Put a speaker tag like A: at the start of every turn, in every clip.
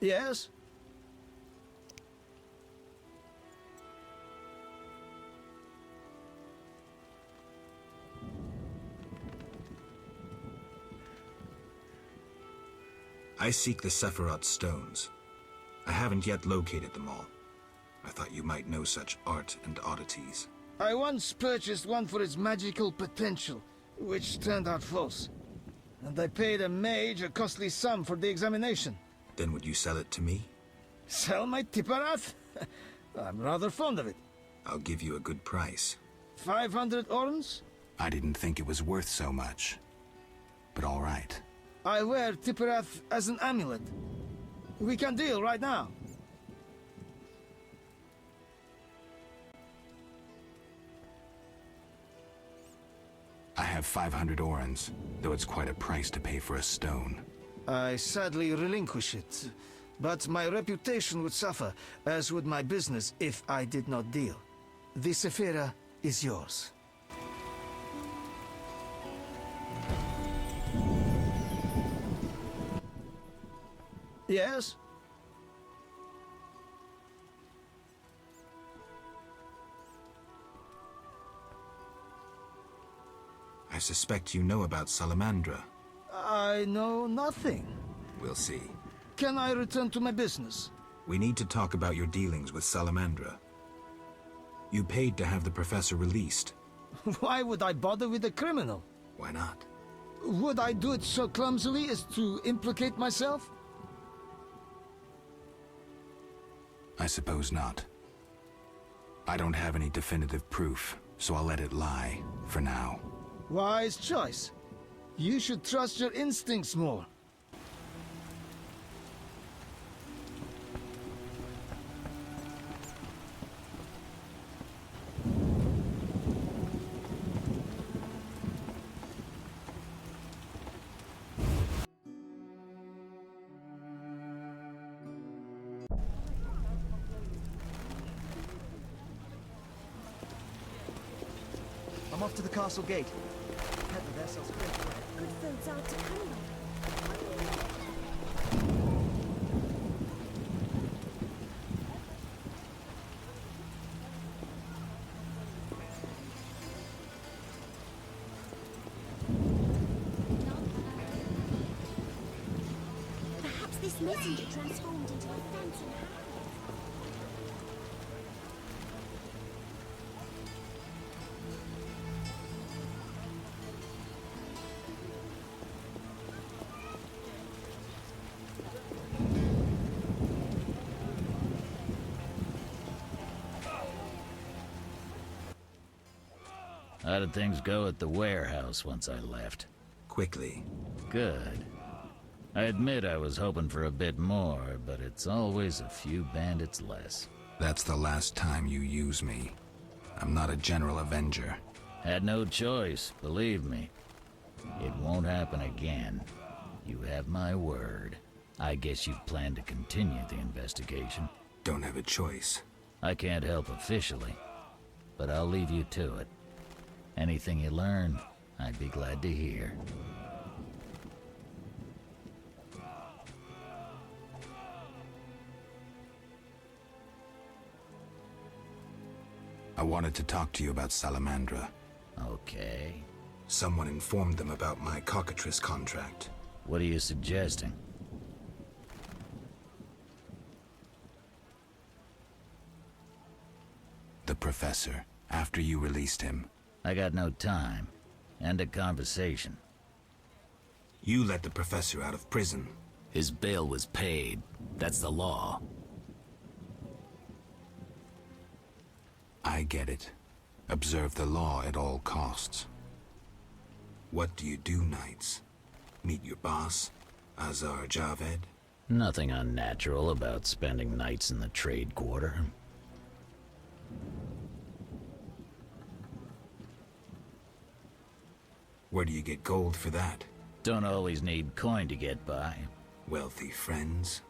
A: Yes?
B: I seek the Sephiroth stones. I haven't yet located them all. I thought you might know such art and oddities.
A: I once purchased one for its magical potential, which turned out false. And I paid a mage a costly sum for the examination.
B: Then would you sell it to me?
A: Sell my Tipparath? I'm rather fond of it.
B: I'll give you a good price.
A: 500 orns?
C: I didn't think it was worth so much. But all right.
A: I wear Tipparath as an amulet. We can deal right now.
C: I have 500 orens, though it's quite a price to pay for a stone.
A: I sadly relinquish it, but my reputation would suffer, as would my business if I did not deal. The Sephira is yours. Yes?
B: I suspect you know about Salamandra.
A: I know nothing.
B: We'll see.
A: Can I return to my business?
B: We need to talk about your dealings with Salamandra. You paid to have the professor released.
A: Why would I bother with a criminal?
B: Why not?
A: Would I do it so clumsily as to implicate myself?
C: I suppose not. I don't have any definitive proof, so I'll let it lie, for now.
A: Wise choice. You should trust your instincts more.
D: I'm off to the castle gate. Head to Versailles straight away.
E: Good food's hard to come by. Perhaps this messenger transformed into a phantom hound.
F: How did things go at the warehouse once I left?
B: Quickly.
F: Good. I admit I was hoping for a bit more, but it's always a few bandits less.
C: That's the last time you use me. I'm not a general avenger.
F: Had no choice, believe me. It won't happen again. You have my word. I guess you plan to continue the investigation.
B: Don't have a choice.
F: I can't help officially, but I'll leave you to it. Anything you learn, I'd be glad to hear.
C: I wanted to talk to you about Salamandra.
F: Okay.
B: Someone informed them about my cockatrice contract.
F: What are you suggesting?
C: The professor, after you released him.
F: I got no time. End of conversation.
B: You let the professor out of prison.
G: His bail was paid. That's the law.
C: I get it. Observe the law at all costs.
B: What do you do nights? Meet your boss, Azar Javed?
F: Nothing unnatural about spending nights in the trade quarter.
B: Where do you get gold for that?
F: Don't always need coin to get by.
B: Wealthy friends?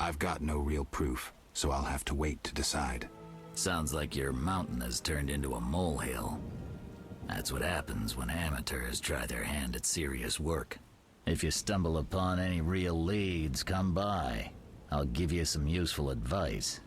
C: I've got no real proof, so I'll have to wait to decide.
G: Sounds like your mountain has turned into a molehill. That's what happens when amateurs try their hand at serious work.
F: If you stumble upon any real leads, come by. I'll give you some useful advice.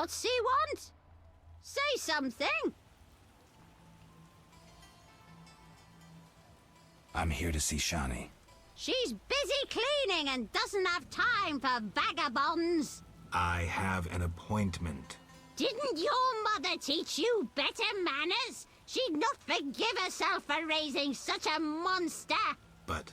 H: What's he want? Say something.
C: I'm here to see Shani.
H: She's busy cleaning and doesn't have time for vagabonds.
B: I have an appointment.
H: Didn't your mother teach you better manners? She'd not forgive herself for raising such a monster.
B: But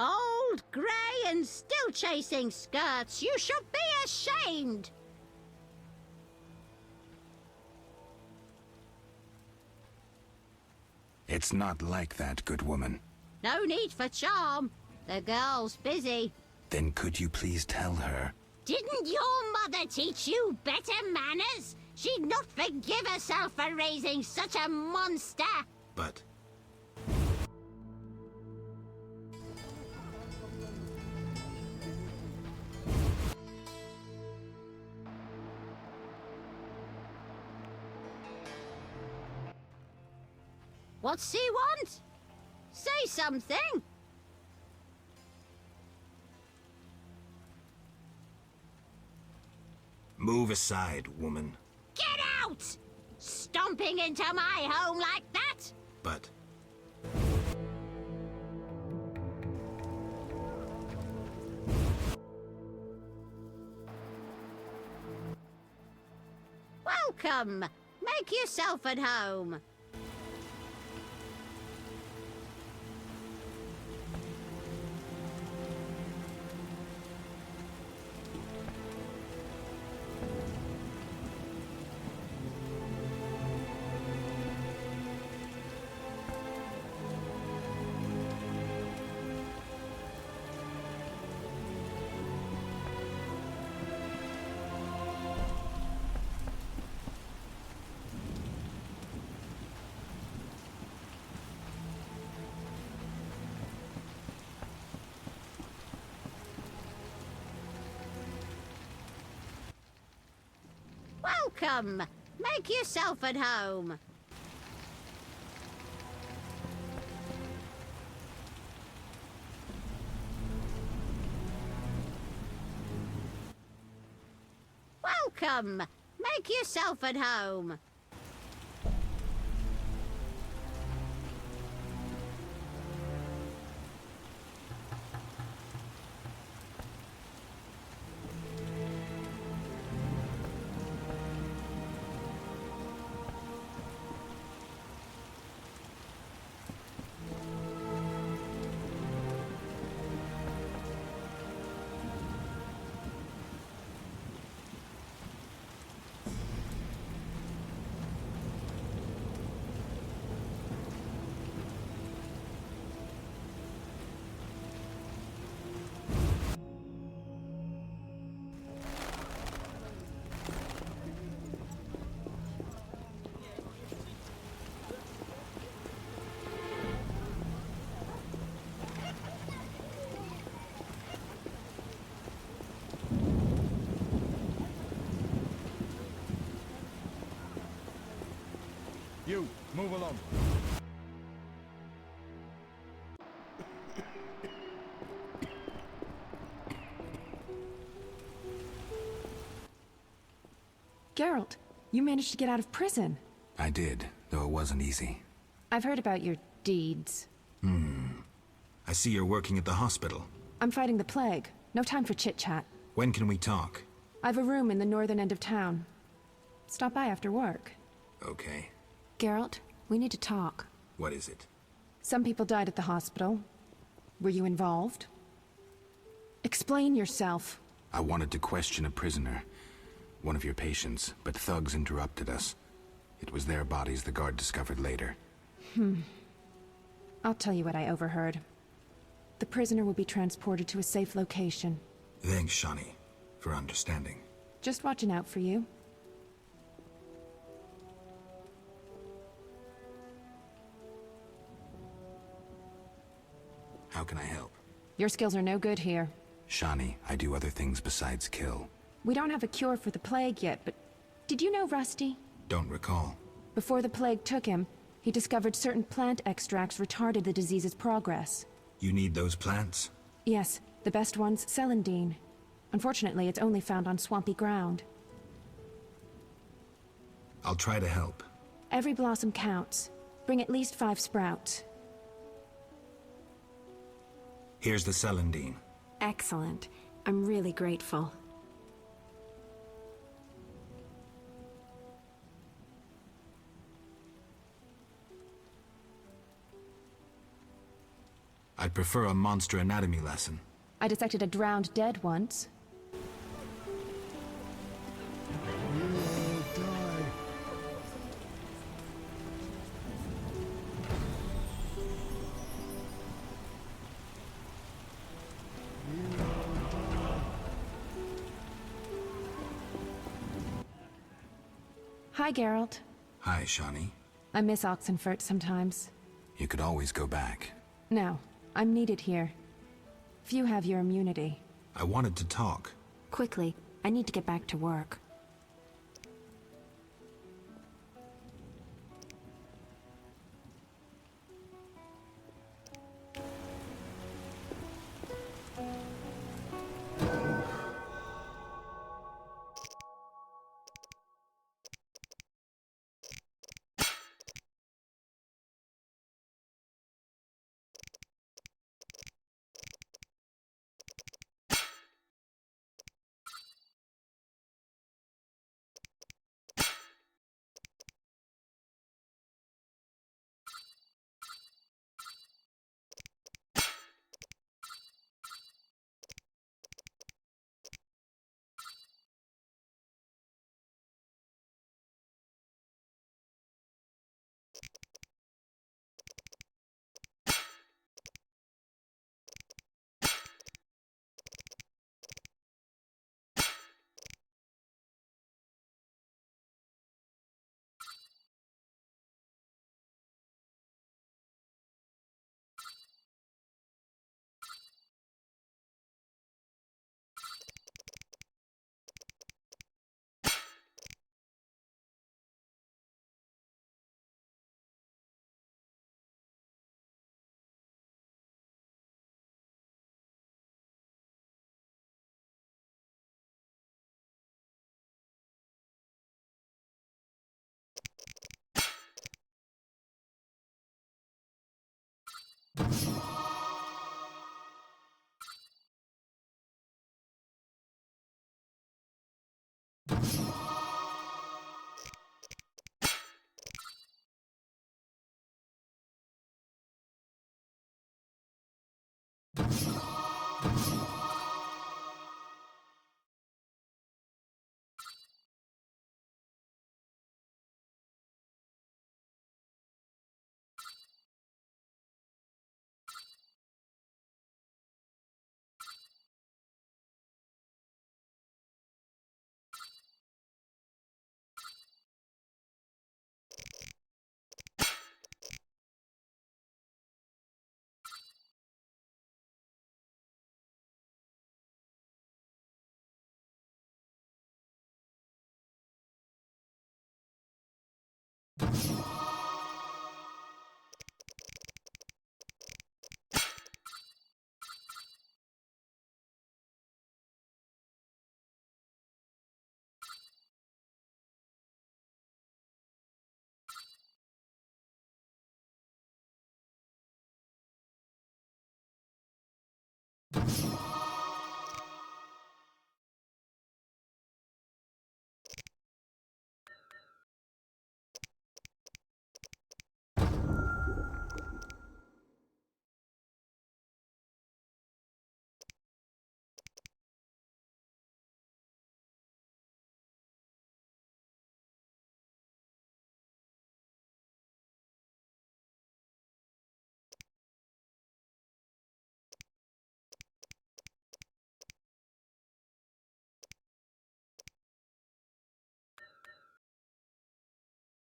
H: Old, grey, and still chasing skirts. You should be ashamed.
C: It's not like that, good woman.
H: No need for charm. The girl's busy.
C: Then could you please tell her?
H: Didn't your mother teach you better manners? She'd not forgive herself for raising such a monster.
B: but
H: What's he want? Say something.
B: move aside, woman.
H: Get out! Stomping into my home like that?
B: But
H: Welcome. Make yourself at home. Welcome. Make yourself at home. Welcome. Make yourself at home.
C: Move along.
I: Geralt, you managed to get out of prison.
C: I did, though it wasn't easy.
I: I've heard about your deeds.
B: I see you're working at the hospital.
I: I'm fighting the plague. No time for chit-chat.
B: When can we talk?
I: I've a room in the northern end of town. Stop by after work.
B: Okay.
I: Geralt, we need to talk.
B: What is it?
I: Some people died at the hospital. Were you involved? Explain yourself.
C: I wanted to question a prisoner, one of your patients, but thugs interrupted us. It was their bodies the guard discovered later.
I: I'll tell you what I overheard. The prisoner will be transported to a safe location.
B: Thanks, Shani, for understanding.
I: Just watching out for you.
C: How can I help?
I: Your skills are no good here.
C: Shani, I do other things besides kill.
I: We don't have a cure for the plague yet, but did you know Rusty?
B: Don't recall.
I: Before the plague took him, he discovered certain plant extracts retarded the disease's progress.
B: You need those plants?
I: Yes, the best one's celandine. Unfortunately, it's only found on swampy ground.
B: I'll try to help.
I: Every blossom counts. Bring at least 5 sprouts.
B: Here's the celandine.
I: Excellent. I'm really grateful.
B: I'd prefer a monster anatomy lesson.
I: I dissected a drowned dead once. Hi, Geralt.
C: Hi, Shani.
I: I miss Oxenfurt sometimes.
C: You could always go back.
I: No, I'm needed here. Few have your immunity.
B: I wanted to talk.
I: Quickly, I need to get back to work.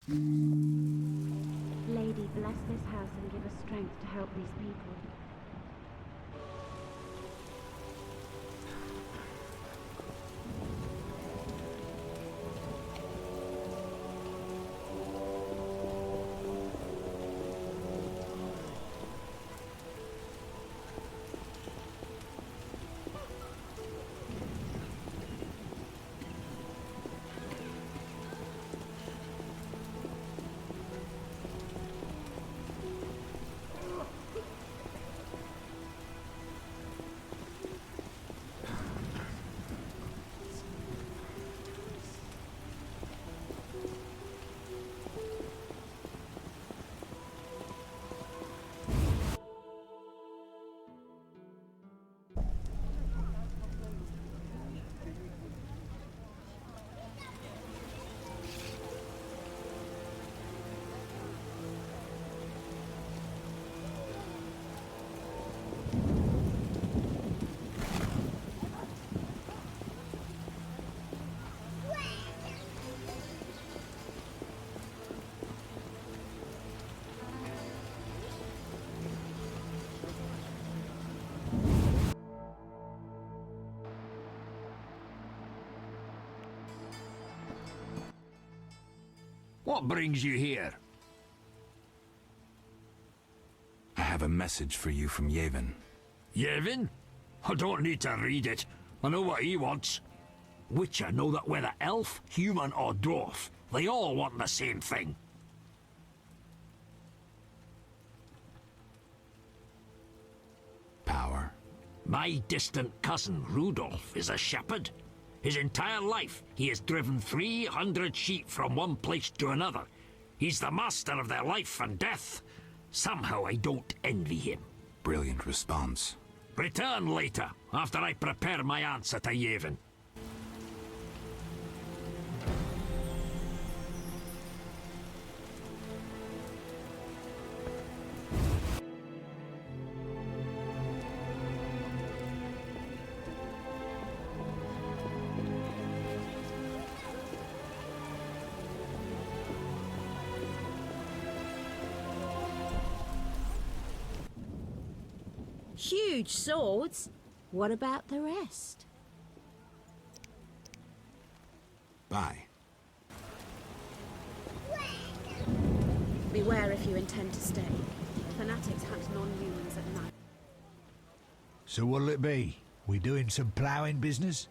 E: Lady, bless this house and give us strength to help these people.
J: What brings you here?
C: I have a message for you from Yevon.
J: Yevon? I don't need to read it. I know what he wants. Witcher know that whether elf, human or dwarf, they all want the same thing.
C: Power.
J: My distant cousin, Rudolph, is a shepherd. His entire life, he has driven 300 sheep from one place to another. He's the master of their life and death. Somehow I don't envy him.
C: Brilliant response.
J: Return later, after I prepare my answer to Yevon.
H: Huge swords? What about the rest?
C: Bye.
E: Beware if you intend to stay. Fanatics hunt non-humans at night.
K: So what'll it be? We doing some ploughing business?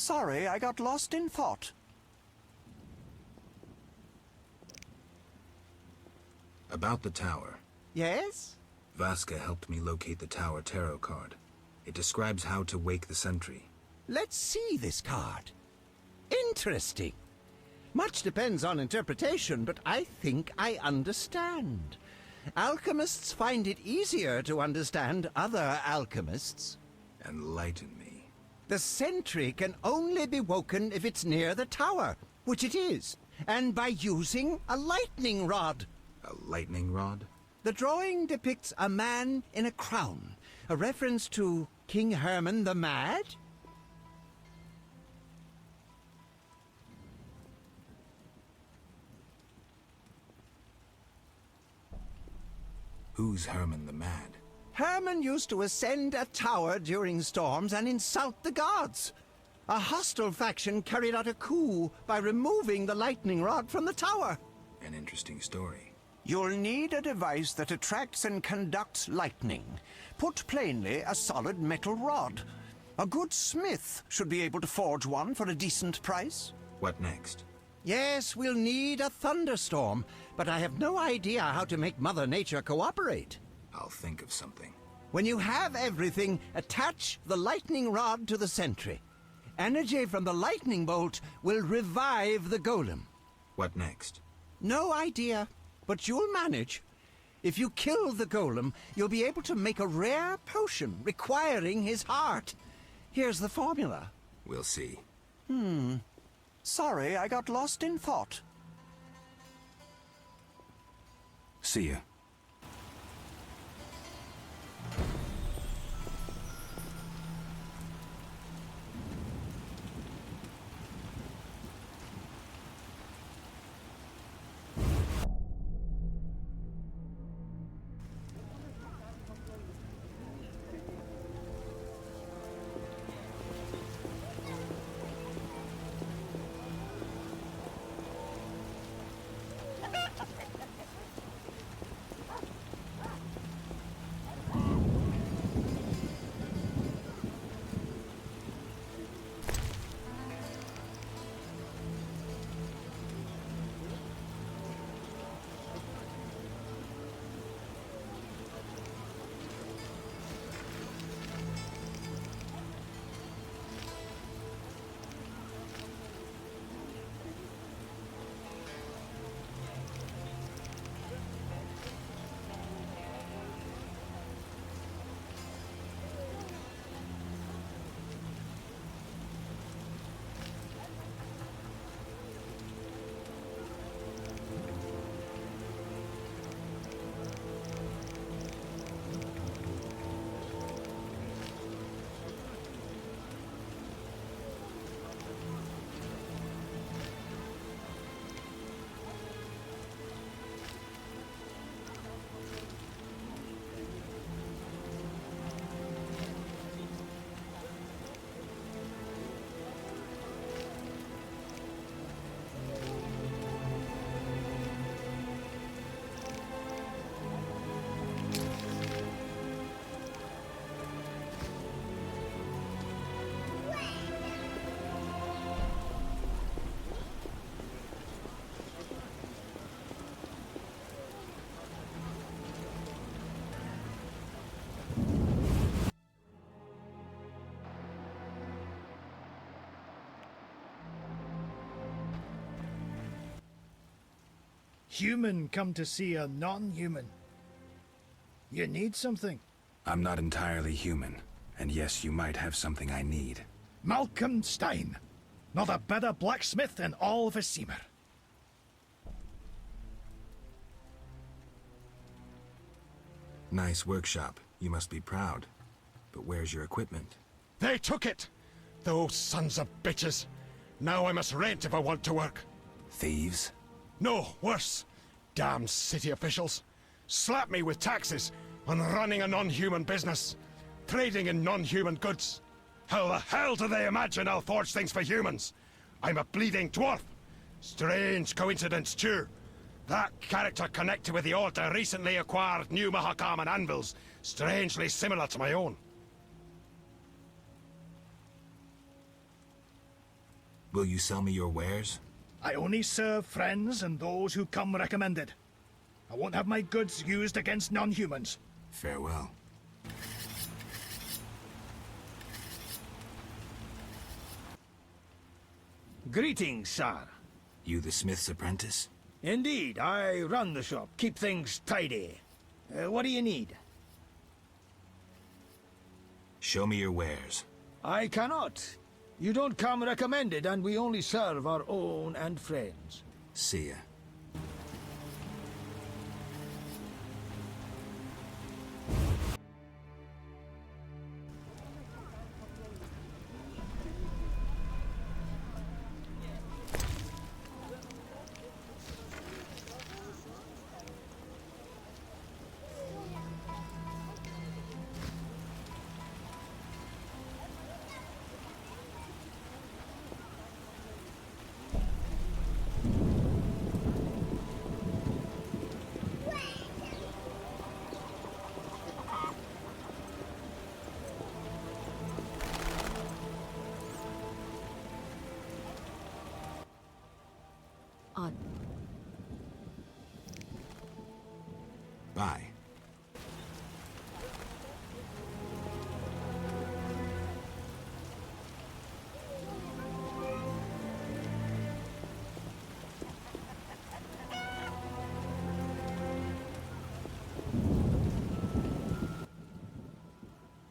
L: Sorry, I got lost in thought.
B: About the tower.
L: Yes?
B: Vaska helped me locate the tower tarot card. It describes how to wake the sentry.
L: Let's see this card. Interesting. Much depends on interpretation, but I think I understand. Alchemists find it easier to understand other alchemists.
B: Enlighten me.
L: The sentry can only be woken if it's near the tower, which it is, and by using a lightning rod.
B: A lightning rod?
L: The drawing depicts a man in a crown, a reference to King Herman the Mad?
B: Who's Herman the Mad?
L: Herman used to ascend a tower during storms and insult the gods. A hostile faction carried out a coup by removing the lightning rod from the tower.
B: An interesting story.
L: You'll need a device that attracts and conducts lightning. Put plainly, a solid metal rod. A good smith should be able to forge one for a decent price.
B: What next?
L: Yes, we'll need a thunderstorm, but I have no idea how to make Mother Nature cooperate.
B: I'll think of something.
L: When you have everything, attach the lightning rod to the sentry. Energy from the lightning bolt will revive the golem.
B: What next?
L: No idea, but you'll manage. If you kill the golem, you'll be able to make a rare potion requiring his heart. Here's the formula.
B: We'll see.
L: Sorry, I got lost in thought.
C: See ya.
K: Human come to see a non-human. You need something?
C: I'm not entirely human, and yes, you might have something I need.
K: Malcolm Stein. Not a better blacksmith in all of Vizima.
B: Nice workshop. You must be proud. But where's your equipment?
M: They took it! Those sons of bitches! Now I must rent if I want to work.
C: Thieves?
M: No, worse. Damn city officials. Slap me with taxes on running a non-human business. Trading in non-human goods. How the hell do they imagine I'll forge things for humans? I'm a bleeding dwarf. Strange coincidence, too. That character connected with the altar recently acquired new Mahakaman anvils, strangely similar to my own.
B: Will you sell me your wares?
K: I only serve friends and those who come recommended. I won't have my goods used against non-humans.
B: Farewell.
N: Greetings, sir.
B: You the smith's apprentice?
N: Indeed, I run the shop, keep things tidy. What do you need?
B: Show me your wares.
N: I cannot. You don't come recommended, and we only serve our own and friends.
B: See ya.
O: Odd.
C: Bye.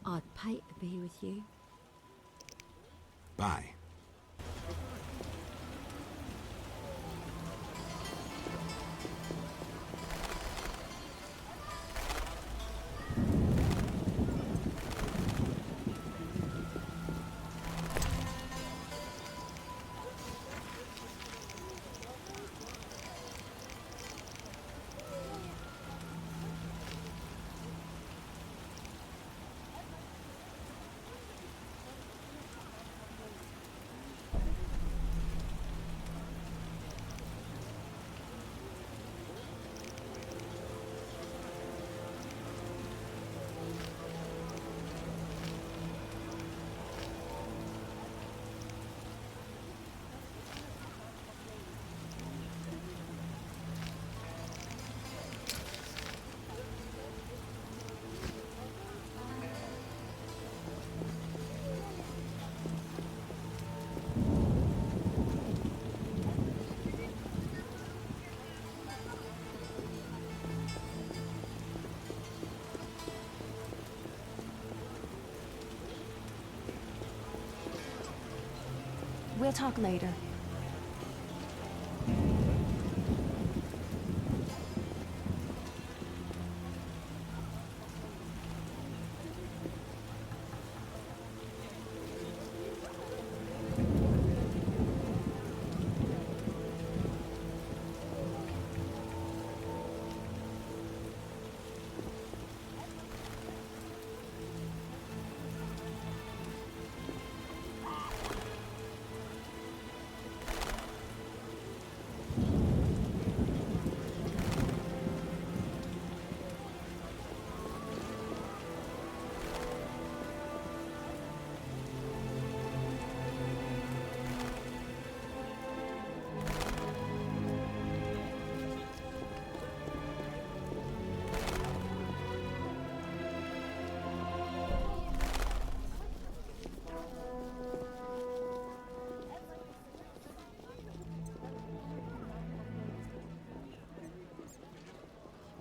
O: I'd pay to be with you.
C: Bye.
I: We'll talk later.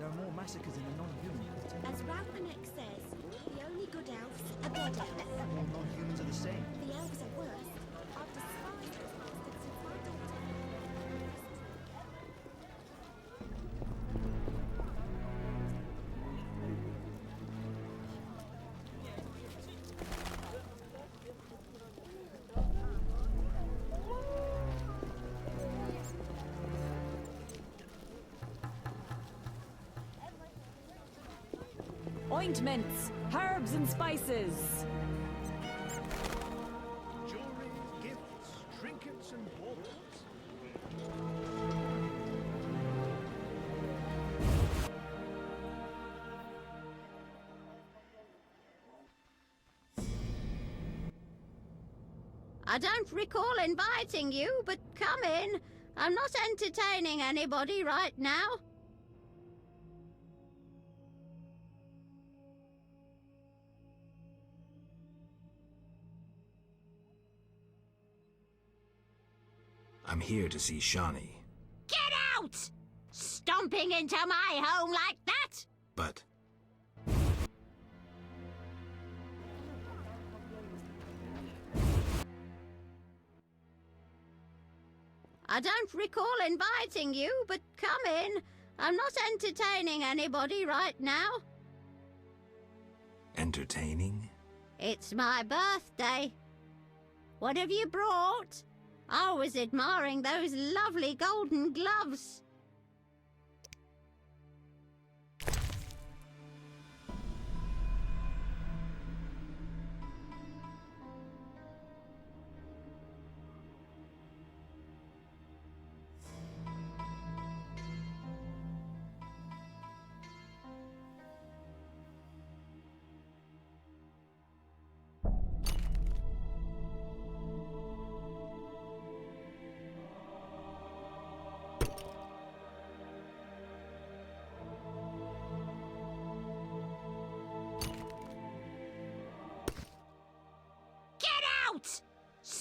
D: There are more massacres in the non-human world.
P: As Ralphanek says, the only good elves are god elves.
D: All non-humans are the same.
P: The elves are worse. I've despised those bastards since my daughter.
Q: Ointments, herbs and spices.
K: Jewelry, gifts, trinkets, and baubles.
H: I don't recall inviting you, but come in. I'm not entertaining anybody right now.
B: I'm here to see Shani,
H: Get out! Stomping into my home like that?
B: but
H: I don't recall inviting you, but come in. I'm not entertaining anybody right now.
B: entertaining?
H: It's my birthday. What have you brought? I was admiring those lovely golden gloves.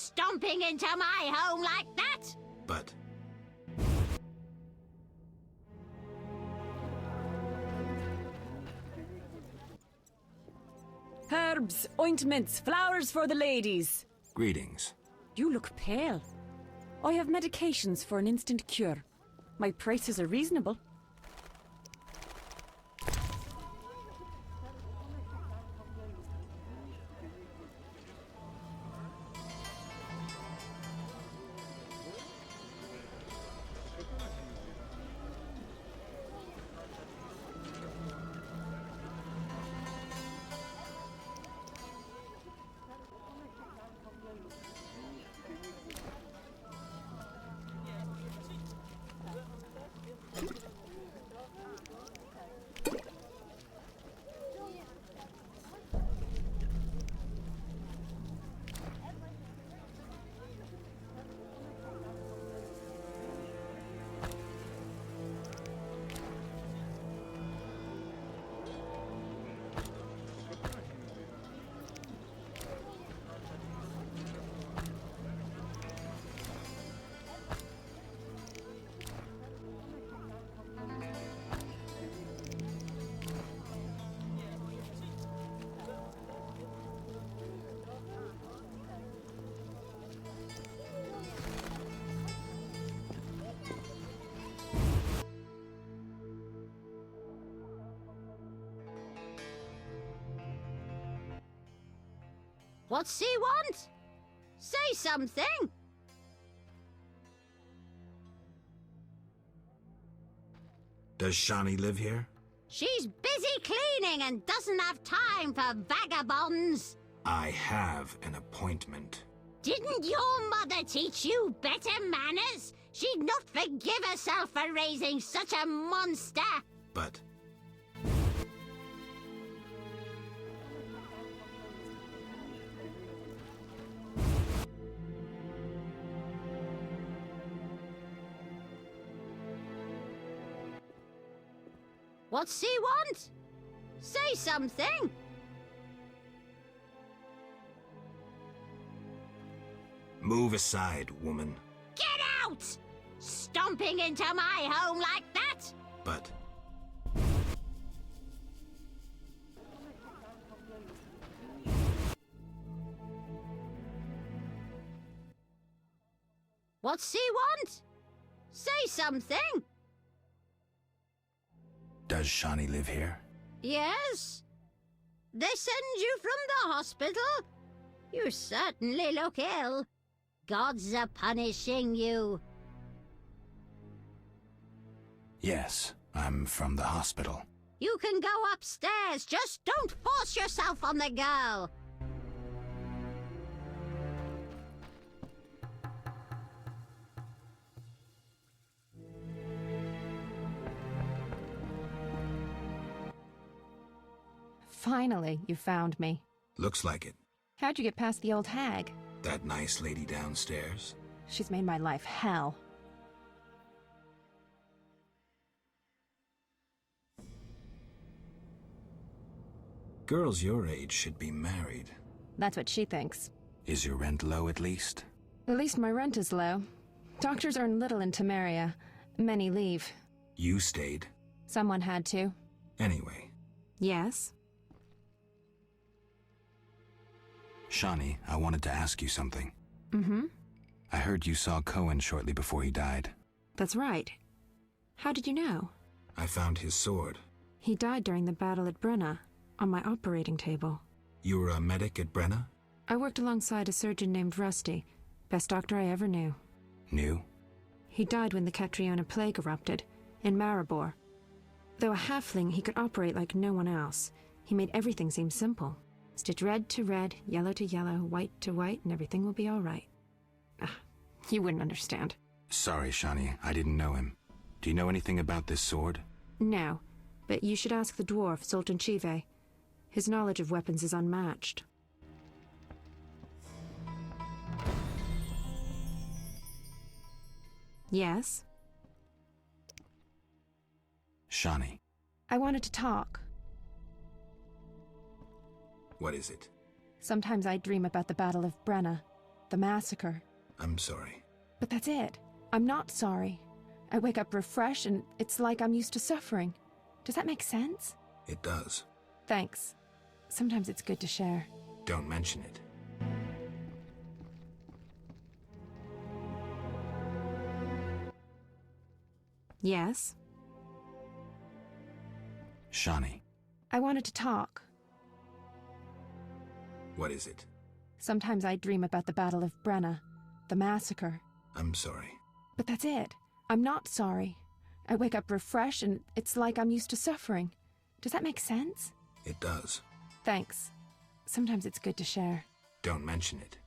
H: stomping into my home like that?
B: But...
Q: Herbs, ointments, flowers for the ladies.
C: Greetings.
Q: You look pale. I have medications for an instant cure. My prices are reasonable.
H: What's he want? Say something!
B: Does Shani live here?
H: She's busy cleaning and doesn't have time for vagabonds.
B: I have an appointment.
H: Didn't your mother teach you better manners? She'd not forgive herself for raising such a monster.
B: But...
H: What's he want? Say something!
B: Move aside, woman.
H: Get out! Stomping into my home like that?
B: But...
H: What's he want? Say something!
C: Does Shani live here?
H: Yes? They send you from the hospital? You certainly look ill. Gods are punishing you.
C: Yes, I'm from the hospital.
H: You can go upstairs, just don't force yourself on the girl.
I: Finally, you found me.
B: Looks like it.
I: How'd you get past the old hag?
B: That nice lady downstairs?
I: She's made my life hell.
B: Girls your age should be married.
I: That's what she thinks.
C: Is your rent low at least?
I: At least my rent is low. Doctors earn little in Temeria. Many leave.
B: You stayed.
I: Someone had to.
B: Anyway.
I: Yes?
C: Shani, I wanted to ask you something.
I: Mm-hmm.
C: I heard you saw Cohen shortly before he died.
I: That's right. How did you know?
B: I found his sword.
I: He died during the battle at Brenna, on my operating table.
B: You were a medic at Brenna?
I: I worked alongside a surgeon named Rusty. Best doctor I ever knew.
C: Knew?
I: He died when the Catriona plague erupted, in Maribor. Though a halfling, he could operate like no one else. He made everything seem simple. Stitch red to red, yellow to yellow, white to white, and everything will be all right. You wouldn't understand.
C: Sorry, Shani, I didn't know him. Do you know anything about this sword?
I: No, but you should ask the dwarf, Sultan Chive. His knowledge of weapons is unmatched. Yes?
C: Shani.
I: I wanted to talk.
B: What is it?
I: Sometimes I dream about the Battle of Brenna. the massacre.
B: I'm sorry.
I: But that's it. I'm not sorry. I wake up refreshed and it's like I'm used to suffering. Does that make sense?
B: It does.
I: Thanks. Sometimes it's good to share.
B: Don't mention it.
I: Yes?
C: Shani.
I: I wanted to talk.
B: What is it?
I: Sometimes I dream about the Battle of Brenna, the massacre.
B: I'm sorry.
I: But that's it. I'm not sorry. I wake up refreshed and it's like I'm used to suffering. Does that make sense?
B: It does.
I: Thanks. Sometimes it's good to share.
B: Don't mention it.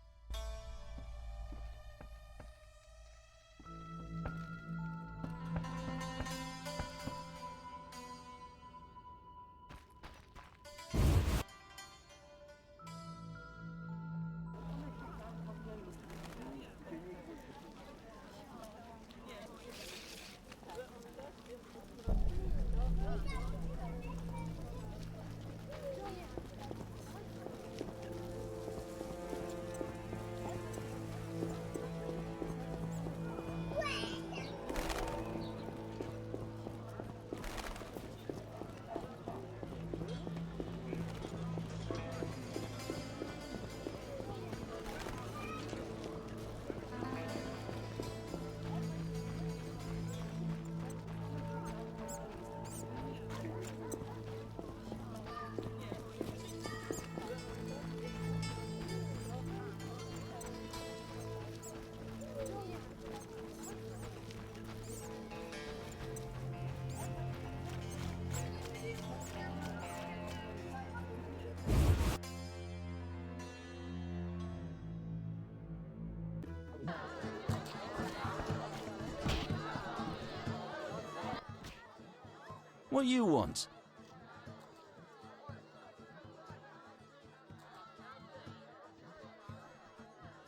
R: What do you want?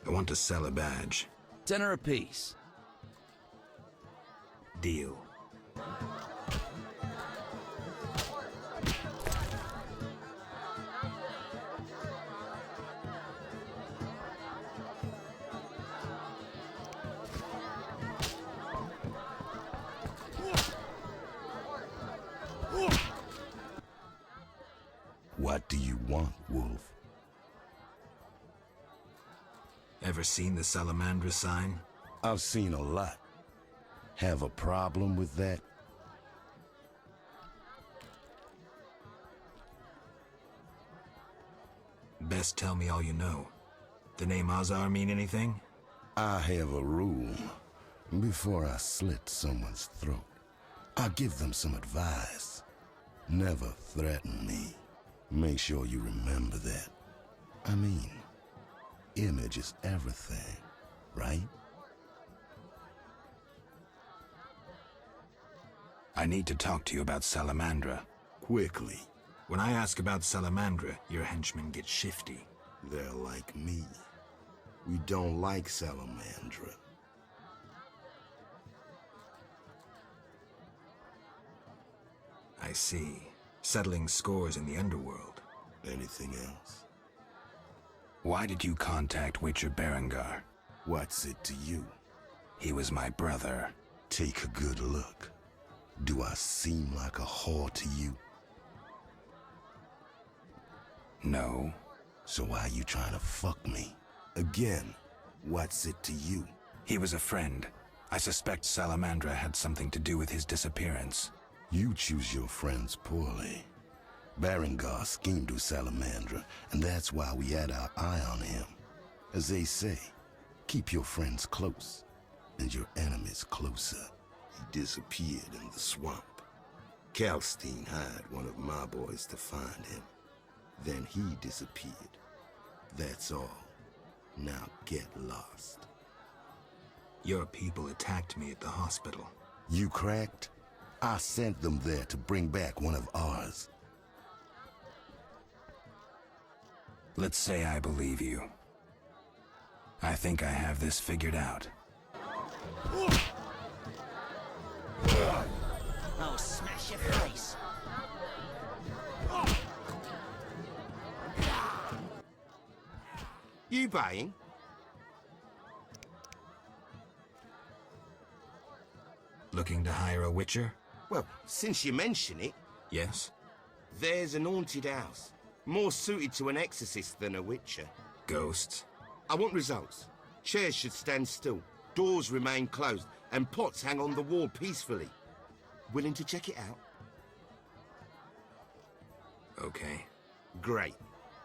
B: I want to sell a badge.
R: $10 apiece.
B: Deal.
S: What do you want, Wolf?
B: Ever seen the Salamandra sign?
S: I've seen a lot. Have a problem with that?
B: Best tell me all you know. The name Azar mean anything?
S: I have a rule. Before I slit someone's throat, I give them some advice. Never threaten me. Make sure you remember that. I mean, image is everything, right?
C: I need to talk to you about Salamandra.
S: Quickly.
B: When I ask about Salamandra, your henchmen get shifty.
S: They're like me. We don't like Salamandra.
B: I see. Settling scores in the underworld.
S: Anything else?
C: Why did you contact Witcher Berengar?
S: What's it to you?
C: He was my brother.
S: Take a good look. Do I seem like a whore to you?
C: No.
S: So why are you trying to fuck me? Again, what's it to you?
C: He was a friend. I suspect Salamandra had something to do with his disappearance.
S: You choose your friends poorly. Berengar schemed with Salamandra, and that's why we had our eye on him. As they say, keep your friends close, and your enemies closer. He disappeared in the swamp. Kalstein hired one of my boys to find him. Then he disappeared. That's all. Now get lost.
B: Your people attacked me at the hospital.
S: You cracked? I sent them there to bring back one of ours.
C: Let's say I believe you. I think I have this figured out.
R: I'll smash your face.
L: You buying?
C: Looking to hire a witcher?
T: Well, since you mention it...
C: Yes?
T: There's an haunted house. More suited to an exorcist than a witcher.
C: Ghosts?
T: I want results. Chairs should stand still, doors remain closed, and pots hang on the wall peacefully. Willing to check it out?
C: Okay.
T: Great.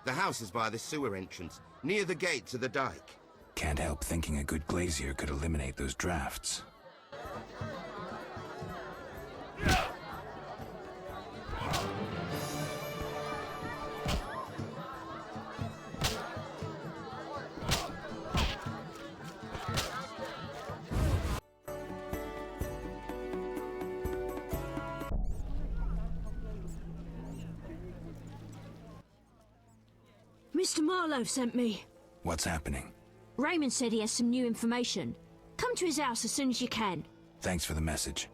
T: The house is by the sewer entrance, near the gate to the dike.
C: Can't help thinking a good glazier could eliminate those drafts.
U: Mr. Marlowe sent me.
C: What's happening?
U: Raymond said he has some new information. Come to his house as soon as you can.
C: Thanks for the message.